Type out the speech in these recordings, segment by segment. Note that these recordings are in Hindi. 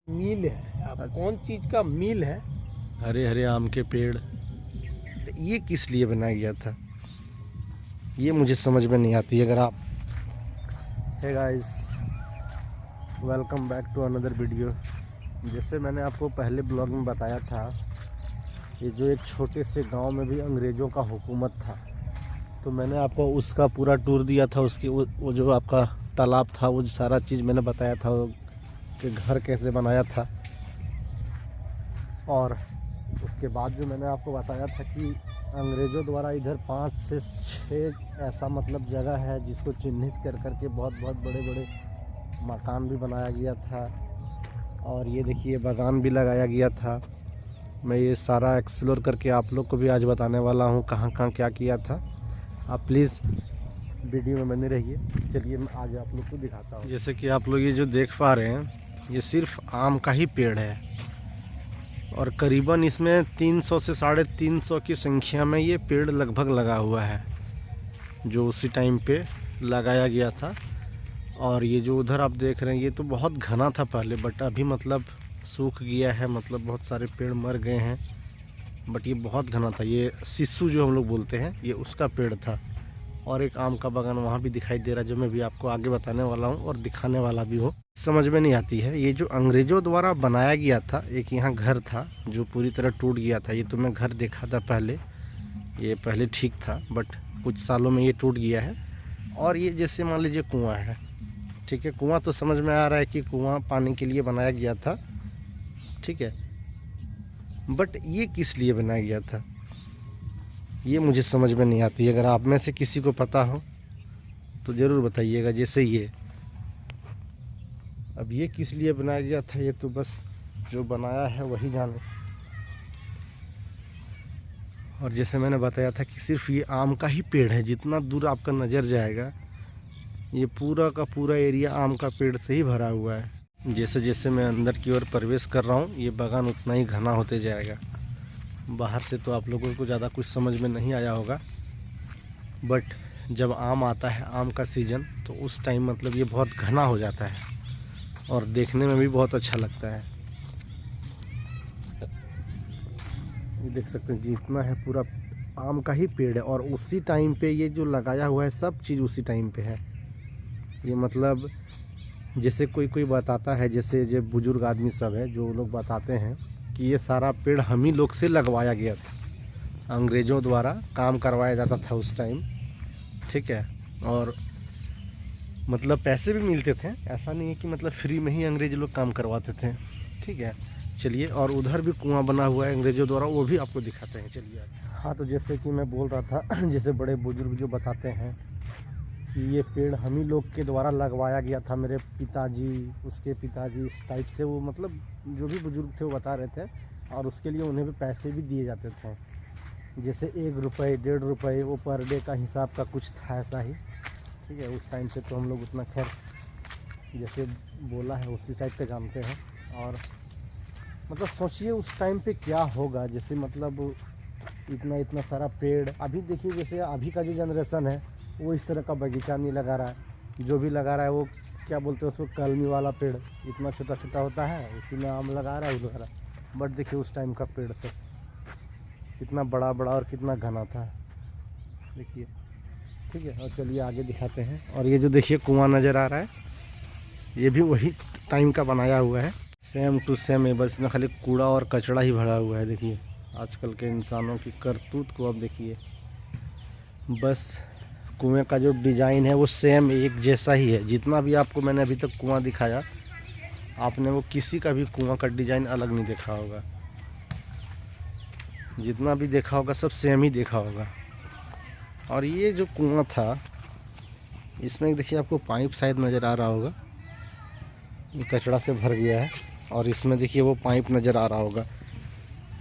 मील है। अब कौन चीज का मील है? हरे हरे आम के पेड़। ये किस लिए बनाया गया था, ये मुझे समझ में नहीं आती। अगर आप hey guys, welcome back to another video. जैसे मैंने आपको पहले ब्लॉग में बताया था, ये जो एक छोटे से गांव में भी अंग्रेज़ों का हुकूमत था, तो मैंने आपको उसका पूरा टूर दिया था। उसकी वो जो आपका तालाब था, वो सारा चीज़ मैंने बताया था कि घर कैसे बनाया था। और उसके बाद जो मैंने आपको बताया था कि अंग्रेज़ों द्वारा इधर 5 से 6 ऐसा मतलब जगह है जिसको चिन्हित कर करके बहुत बहुत बड़े बड़े मकान भी बनाया गया था। और ये देखिए बागान भी लगाया गया था। मैं ये सारा एक्सप्लोर करके आप लोग को भी आज बताने वाला हूँ कहाँ कहाँ क्या किया था। आप प्लीज़ वीडियो में बने रहिए। चलिए मैं आज आप लोग को दिखाता हूँ। जैसे कि आप लोग ये जो देख पा रहे हैं, ये सिर्फ आम का ही पेड़ है और करीबन इसमें 300 से 350 की संख्या में ये पेड़ लगभग लगा हुआ है, जो उसी टाइम पे लगाया गया था। और ये जो उधर आप देख रहे हैं, ये तो बहुत घना था पहले, बट अभी मतलब सूख गया है, मतलब बहुत सारे पेड़ मर गए हैं। बट ये बहुत घना था। ये सिस्सू जो हम लोग बोलते हैं, ये उसका पेड़ था। और एक आम का बागान वहाँ भी दिखाई दे रहा है, जो मैं भी आपको आगे बताने वाला हूँ और दिखाने वाला भी हूँ। समझ में नहीं आती है, ये जो अंग्रेज़ों द्वारा बनाया गया था, एक यहाँ घर था जो पूरी तरह टूट गया था। ये तो मैं घर देखा था पहले, ये पहले ठीक था, बट कुछ सालों में ये टूट गया है। और ये जैसे मान लीजिए कुआँ है, ठीक है, कुआँ तो समझ में आ रहा है कि कुआँ पानी के लिए बनाया गया था, ठीक है। बट ये किस लिए बनाया गया था, ये मुझे समझ में नहीं आती। अगर आप में से किसी को पता हो तो ज़रूर बताइएगा। जैसे ये अब ये किस लिए बनाया गया था, ये तो बस जो बनाया है वही जाने। और जैसे मैंने बताया था कि सिर्फ ये आम का ही पेड़ है। जितना दूर आपका नज़र जाएगा, ये पूरा का पूरा एरिया आम का पेड़ से ही भरा हुआ है। जैसे जैसे मैं अंदर की ओर प्रवेश कर रहा हूँ, ये बागान उतना ही घना होते जाएगा। बाहर से तो आप लोगों को ज़्यादा कुछ समझ में नहीं आया होगा, बट जब आम आता है, आम का सीज़न, तो उस टाइम मतलब ये बहुत घना हो जाता है और देखने में भी बहुत अच्छा लगता है। ये देख सकते हैं जितना है पूरा आम का ही पेड़ है। और उसी टाइम पे ये जो लगाया हुआ है, सब चीज़ उसी टाइम पे है। ये मतलब जैसे कोई कोई बताता है, जैसे जो बुजुर्ग आदमी सब है, जो लोग बताते हैं कि ये सारा पेड़ हम ही लोग से लगवाया गया था। अंग्रेज़ों द्वारा काम करवाया जाता था उस टाइम, ठीक है। और मतलब पैसे भी मिलते थे, ऐसा नहीं है कि मतलब फ्री में ही अंग्रेज़ लोग काम करवाते थे, ठीक है। चलिए, और उधर भी कुआं बना हुआ है अंग्रेज़ों द्वारा, वो भी आपको दिखाते हैं। चलिए। हाँ, तो जैसे कि मैं बोल रहा था, जैसे बड़े बुजुर्ग जो बताते हैं कि ये पेड़ हम ही लोग के द्वारा लगवाया गया था, मेरे पिताजी, उसके पिताजी, इस टाइप से वो मतलब जो भी बुजुर्ग थे वो बता रहे थे। और उसके लिए उन्हें भी पैसे भी दिए जाते थे, जैसे 1 रुपये, 1.5 रुपये, वो पर डे का हिसाब का कुछ था ऐसा ही, ठीक है। उस टाइम से तो हम लोग उतना खैर जैसे बोला है उसी टाइप पे जानते हैं। और मतलब सोचिए उस टाइम पे क्या होगा, जैसे मतलब इतना इतना सारा पेड़। अभी देखिए, जैसे अभी का जो जनरेशन है वो इस तरह का बगीचा नहीं लगा रहा है। जो भी लगा रहा है वो क्या बोलते हैं उसको, कलमी वाला पेड़, इतना छोटा छोटा होता है, उसी में आम लगा रहा है, वो लगा रहा है। बट देखिए उस टाइम का पेड़ से कितना बड़ा बड़ा और कितना घना था, देखिए, ठीक है। और चलिए आगे दिखाते हैं। और ये जो देखिए कुआं नज़र आ रहा है, ये भी वही टाइम का बनाया हुआ है, सेम टू सेम है। बस इसमें खाली कूड़ा और कचड़ा ही भरा हुआ है। देखिए आजकल के इंसानों की करतूत को अब देखिए। बस कुएं का जो डिज़ाइन है वो सेम एक जैसा ही है। जितना भी आपको मैंने अभी तक कुआं दिखाया, आपने वो किसी का भी कुआं का डिज़ाइन अलग नहीं देखा होगा। जितना भी देखा होगा सब सेम ही देखा होगा। और ये जो कुआं था, इसमें देखिए आपको पाइप शायद नज़र आ रहा होगा, ये कचड़ा से भर गया है। और इसमें देखिए वो पाइप नज़र आ रहा होगा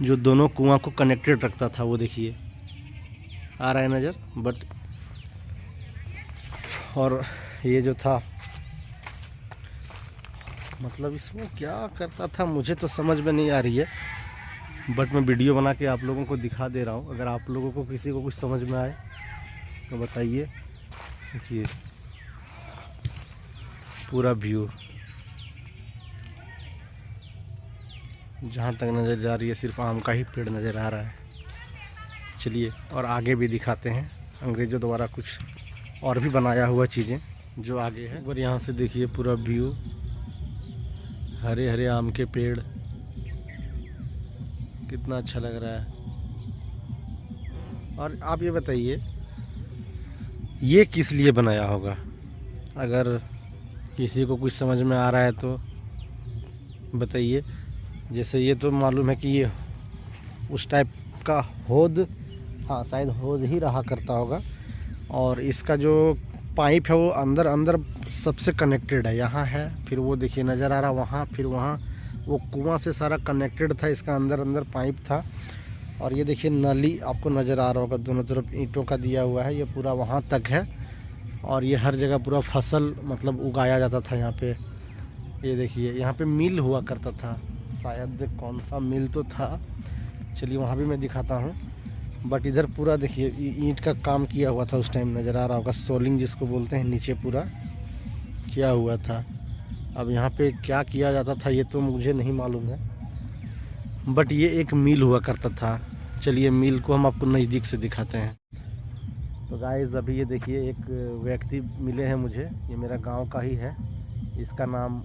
जो दोनों कुआं को कनेक्टेड रखता था, वो देखिए आ रहा है नज़र। बट और ये जो था, मतलब इसमें क्या करता था मुझे तो समझ में नहीं आ रही है, बट मैं वीडियो बना के आप लोगों को दिखा दे रहा हूँ। अगर आप लोगों को किसी को कुछ समझ में आए तो बताइए। देखिए पूरा व्यू, जहाँ तक नज़र जा रही है सिर्फ आम का ही पेड़ नज़र आ रहा है। चलिए और आगे भी दिखाते हैं, अंग्रेज़ों द्वारा कुछ और भी बनाया हुआ चीज़ें जो आगे है। और यहाँ से देखिए पूरा व्यू, हरे हरे आम के पेड़, कितना अच्छा लग रहा है। और आप ये बताइए ये किस लिए बनाया होगा, अगर किसी को कुछ समझ में आ रहा है तो बताइए। जैसे ये तो मालूम है कि ये उस टाइप का हौद, हाँ शायद हौद ही रहा करता होगा। और इसका जो पाइप है वो अंदर अंदर सबसे कनेक्टेड है, यहाँ है, फिर वो देखिए नज़र आ रहा वहाँ, फिर वहाँ वो कुआं से सारा कनेक्टेड था, इसका अंदर अंदर पाइप था। और ये देखिए नली आपको नज़र आ रहा होगा, दोनों तरफ ईंटों का दिया हुआ है, ये पूरा वहाँ तक है। और ये हर जगह पूरा फसल मतलब उगाया जाता था यहाँ पे। ये देखिए यहाँ पे मिल हुआ करता था, शायद कौन सा मिल तो था, चलिए वहाँ भी मैं दिखाता हूँ। बट इधर पूरा देखिए ईंट का काम किया हुआ था उस टाइम, नज़र आ रहा होगा, सोलिंग जिसको बोलते हैं, नीचे पूरा किया हुआ था। अब यहाँ पे क्या किया जाता था ये तो मुझे नहीं मालूम है, बट ये एक मिल हुआ करता था। चलिए मिल को हम आपको नज़दीक से दिखाते हैं। तो गाइस अभी ये देखिए एक व्यक्ति मिले हैं मुझे, ये मेरा गांव का ही है, इसका नाम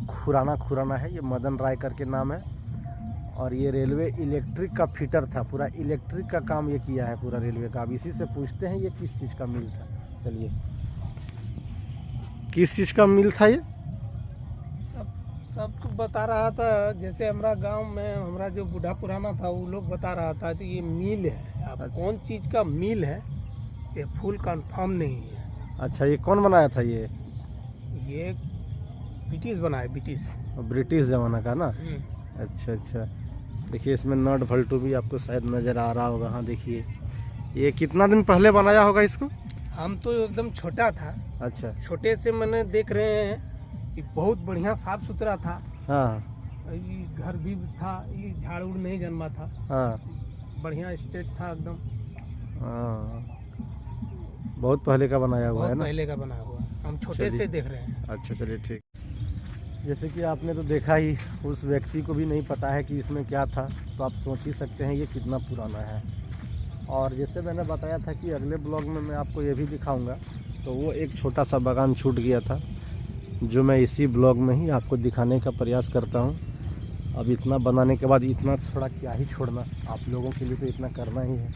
खुराना है, ये मदन राय करके नाम है। और ये रेलवे इलेक्ट्रिक का फिटर था, पूरा इलेक्ट्रिक का काम ये किया है पूरा रेलवे का। अब इसी से पूछते हैं ये किस चीज़ का मिल था। चलिए किस चीज़ का मिल था ये? सब तो बता रहा था, जैसे हमारा गांव में हमारा जो बूढ़ा पुराना था वो लोग बता रहा था तो ये मिल है। अब कौन चीज़ का मिल है ये फुल कंफर्म नहीं है। अच्छा ये कौन बनाया था ये? ये ब्रिटिश बनाया, ब्रिटिश ज़माना का ना। अच्छा अच्छा, देखिए इसमें नट भल्टू भी आपको शायद नज़र आ रहा होगा। हाँ देखिए ये कितना दिन पहले बनाया होगा इसको? हम तो एकदम छोटा था। अच्छा, छोटे से मैंने देख रहे हैं कि बहुत बढ़िया साफ सुथरा था। हाँ ये घर भी था, ये झाड़ उड़ नहीं जन्मा था। हाँ, बढ़िया स्टेट था एकदम। हाँ बहुत पहले का बनाया हुआ है ना? पहले का बना हुआ, हम छोटे से देख रहे हैं। अच्छा चलिए ठीक। जैसे कि आपने तो देखा ही, उस व्यक्ति को भी नहीं पता है कि इसमें क्या था, तो आप सोच ही सकते हैं ये कितना पुराना है। और जैसे मैंने बताया था कि अगले ब्लॉग में मैं आपको ये भी दिखाऊंगा, तो वो एक छोटा सा बागान छूट गया था जो मैं इसी ब्लॉग में ही आपको दिखाने का प्रयास करता हूँ। अब इतना बनाने के बाद इतना थोड़ा क्या ही छोड़ना, आप लोगों के लिए तो इतना करना ही है,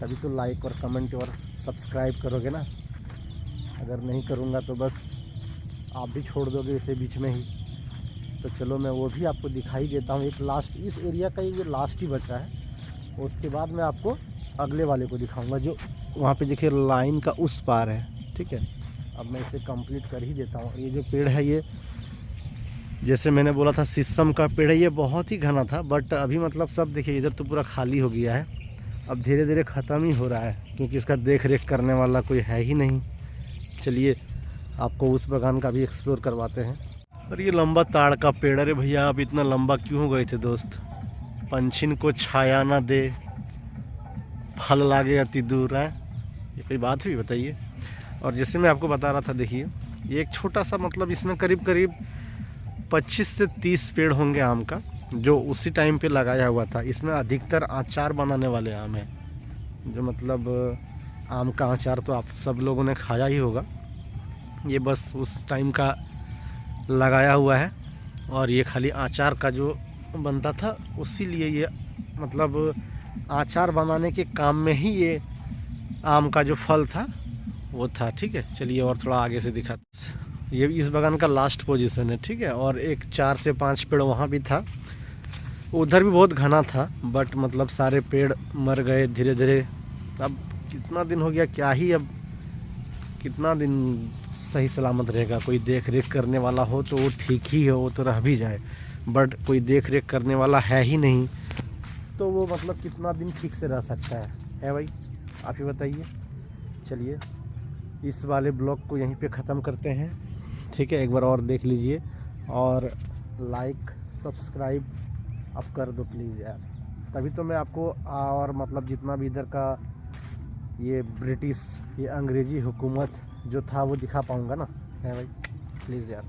तभी तो लाइक और कमेंट और सब्सक्राइब करोगे ना। अगर नहीं करूँगा तो बस आप भी छोड़ दोगे इसे बीच में ही। तो चलो मैं वो भी आपको दिखाई देता हूँ। एक लास्ट इस एरिया का ये लास्ट ही बचा है, उसके बाद मैं आपको अगले वाले को दिखाऊंगा जो वहाँ पे देखिए लाइन का उस पार है। ठीक है, अब मैं इसे कंप्लीट कर ही देता हूँ। ये जो पेड़ है ये जैसे मैंने बोला था शीशम का पेड़ है, ये बहुत ही घना था, बट अभी मतलब सब देखिए इधर तो पूरा खाली हो गया है, अब धीरे धीरे ख़त्म ही हो रहा है क्योंकि इसका देख रेख करने वाला कोई है ही नहीं। चलिए आपको उस बागान का भी एक्सप्लोर करवाते हैं। और ये लंबा ताड़ का पेड़, अरे भैया आप इतना लंबा क्यों हो गए थे दोस्त? पंछिन को छाया ना दे फल लागे अति दूर है, ये कोई बात हुई बताइए। और जैसे मैं आपको बता रहा था देखिए ये एक छोटा सा मतलब इसमें करीब करीब 25 से 30 पेड़ होंगे आम का, जो उसी टाइम पे लगाया हुआ था। इसमें अधिकतर अचार बनाने वाले आम हैं, जो मतलब आम का अचार तो आप सब लोगों ने खाया ही होगा। ये बस उस टाइम का लगाया हुआ है और ये खाली अचार का जो बनता था उसी लिए ये मतलब अचार बनाने के काम में ही ये आम का जो फल था वो था। ठीक है, चलिए और थोड़ा आगे से दिखाते। ये इस बागान का लास्ट पोजीशन है। ठीक है, और एक 4 से 5 पेड़ वहाँ भी था, उधर भी बहुत घना था, बट मतलब सारे पेड़ मर गए धीरे धीरे। अब कितना दिन हो गया क्या ही, अब कितना दिन सही सलामत रहेगा? कोई देख रेख करने वाला हो तो वो ठीक ही हो, वो तो रह भी जाए, बट कोई देख रेख करने वाला है ही नहीं, तो वो मतलब कितना दिन ठीक से रह सकता है भाई, आप ही बताइए। चलिए इस वाले ब्लॉग को यहीं पे ख़त्म करते हैं। ठीक है, एक बार और देख लीजिए और लाइक सब्सक्राइब आप कर दो प्लीज़ यार, तभी तो मैं आपको और मतलब जितना भी इधर का ये ब्रिटिश ये अंग्रेज़ी हुकूमत जो था वो दिखा पाऊँगा ना। है भाई, प्लीज़ यार।